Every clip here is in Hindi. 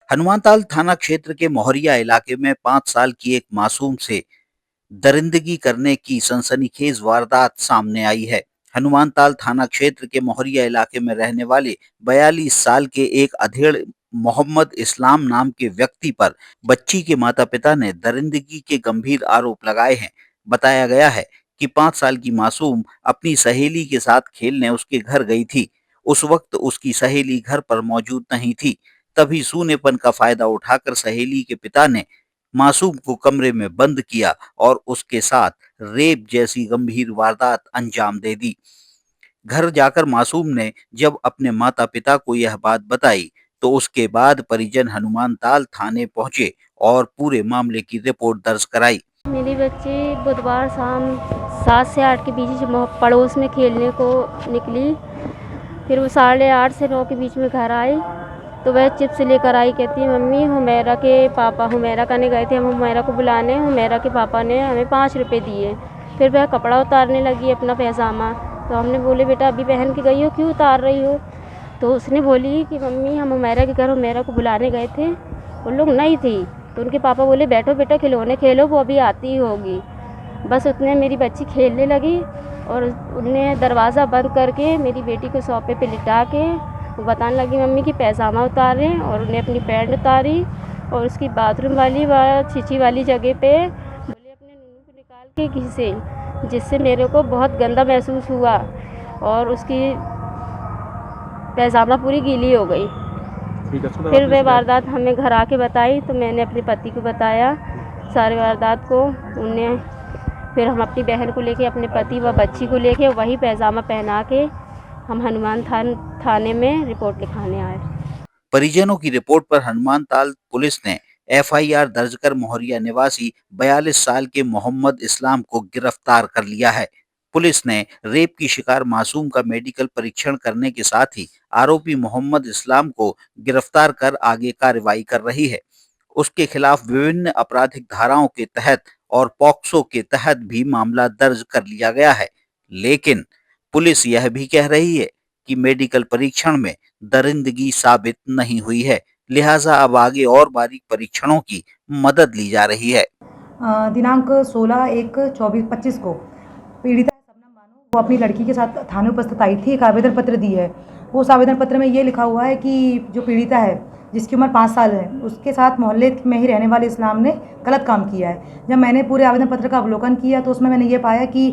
हनुमानताल थाना क्षेत्र के मोहरिया इलाके में 5 साल की एक मासूम से दरिंदगी करने की सनसनीखेज वारदात सामने आई है। हनुमानताल थाना क्षेत्र के मोहरिया इलाके में रहने वाले 42 साल के एक अधेड़ मोहम्मद इस्लाम नाम के व्यक्ति पर बच्ची के माता-पिता ने दरिंदगी के गंभीर आरोप लगाए हैं। बताया गया है कि 5 साल की मासूम अपनी सहेली के साथ खेलने उसके घर गई थी। उस वक्त उसकी सहेली घर पर मौजूद नहीं थी। तभी सूनेपन का फायदा उठाकर सहेली के पिता ने मासूम को कमरे में बंद किया और उसके साथ रेप जैसी गंभीर वारदात अंजाम दे दी। घर जाकर मासूम ने जब अपने माता-पिता को यह बात बताई, तो उसके बाद परिजन हनुमानताल थाने पहुंचे और पूरे मामले की रिपोर्ट दर्ज कराई। मेरी बच्ची बुधवार शाम 7 से 8 के बीच पड़ोस में खेलने को निकली। फिर वो 8:30 से 9 के बीच में घर आई तो वह चिप्स लेकर आई। कहती है मम्मी हुमैरा के पापा हुमैरा करने गए थे, हम हुमैरा को बुलाने, हुमैरा के पापा ने हमें 5 रुपये दिए। फिर वह कपड़ा उतारने लगी अपना पैजामा, तो हमने बोले बेटा अभी पहन के गई हो, क्यों उतार रही हो? तो उसने बोली कि मम्मी हम हुमैरा के घर हुमैरा को बुलाने गए थे, उन लोग नहीं थी। तो उनके पापा बोले बैठो बेटा खिलौने खेलो, वो अभी आती ही होगी। बस उतने मेरी बच्ची खेलने लगी और उनने दरवाज़ा बंद करके मेरी बेटी को सोफे पे लिटा के वो बताने लगी मम्मी कि पैजामा उतारें, और उन्हें अपनी पैंट उतारी और उसकी बाथरूम वाली छिछी वाली जगह पे बोले अपने नूनू को निकाल के घिसे, जिससे मेरे को बहुत गंदा महसूस हुआ और उसकी पैजामा पूरी गीली हो गई। फिर वह वारदात हमें घर आके बताई तो मैंने अपने पति को बताया सारी वारदात को। उन्हें फिर हम अपनी बहन को लेके, अपने पति व बच्ची को लेके वही पैजामा पहना के हम हनुमान थाने में रिपोर्ट लिखाने आए। परिजनों की रिपोर्ट पर हनुमानताल पुलिस ने एफआईआर दर्ज कर मोहरिया निवासी 42 साल के मोहम्मद इस्लाम को गिरफ्तार कर लिया है। पुलिस ने रेप की शिकार मासूम का मेडिकल परीक्षण करने के साथ ही आरोपी मोहम्मद इस्लाम को गिरफ्तार कर आगे कार्रवाई कर रही है। उसके खिलाफ विभिन्न आपराधिक धाराओं के तहत और पॉक्सो के तहत भी मामला दर्ज कर लिया गया है। लेकिन पुलिस यह भी कह रही है कि मेडिकल परीक्षण में दरिंदगी साबित नहीं हुई है, लिहाजा अब आगे और बारीक परीक्षणों की मदद ली जा रही है। दिनांक 16/1/24/25 को पीड़िता सबनम बानो वो अपनी लड़की के साथ थाने उपस्थित आई थी। एक आवेदन पत्र दी है। उस आवेदन पत्र में ये लिखा हुआ है कि जो पीड़िता है जिसकी उम्र 5 साल है, उसके साथ मोहल्ले में ही रहने वाले इस्लाम ने गलत काम किया है। जब मैंने पूरे आवेदन पत्र का अवलोकन किया तो उसमें मैंने ये पाया कि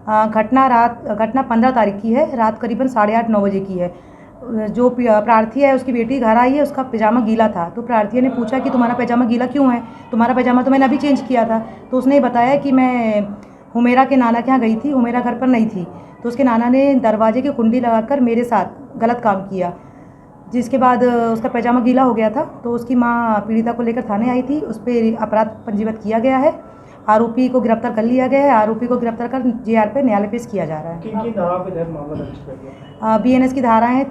घटना 15 तारीख की है, रात करीबन 8:30-9 बजे की है। जो प्रार्थी है उसकी बेटी घर आई है, उसका पैजामा गीला था। तो प्रार्थी ने पूछा कि तुम्हारा पैजामा गीला क्यों है? तुम्हारा पैजामा तो मैंने अभी चेंज किया था। तो उसने बताया कि मैं हुमैरा के नाना के यहाँ गई थी, हुमैरा घर पर नहीं थी। तो उसके नाना ने दरवाजे की कुंडी लगाकर मेरे साथ गलत काम किया, जिसके बाद उसका पैजामा गीला हो गया था। तो उसकी माँ पीड़िता को लेकर थाने आई थी, उस पर अपराध पंजीबत किया गया है। आरोपी को गिरफ्तार कर लिया गया है। आरोपी को गिरफ्तार कर जेआर पे न्यायालय पेश किया जा रहा है। किन धाराओं पे दर्ज मामला दर्ज किया गया? बीएनएस की धाराएं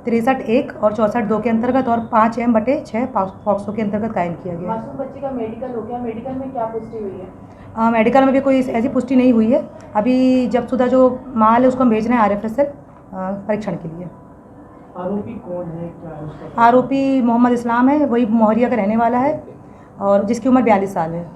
63(1) और 64(2) के अंतर्गत और 5M/6 पॉक्सो के अंतर्गत कायम किया गया। मासूम बच्ची का मेडिकल हो गया, मेडिकल में क्या पुष्टि हुई है? मेडिकल में भी कोई ऐसी पुष्टि नहीं हुई है। अभी जब सुधा जो माल है उसको हम भेज रहे हैं RFSL परीक्षण के लिए। आरोपी कौन है, क्या है उसका? आरोपी मोहम्मद इस्लाम है, वही मोहरिया का रहने वाला है और जिसकी उम्र 42 साल है।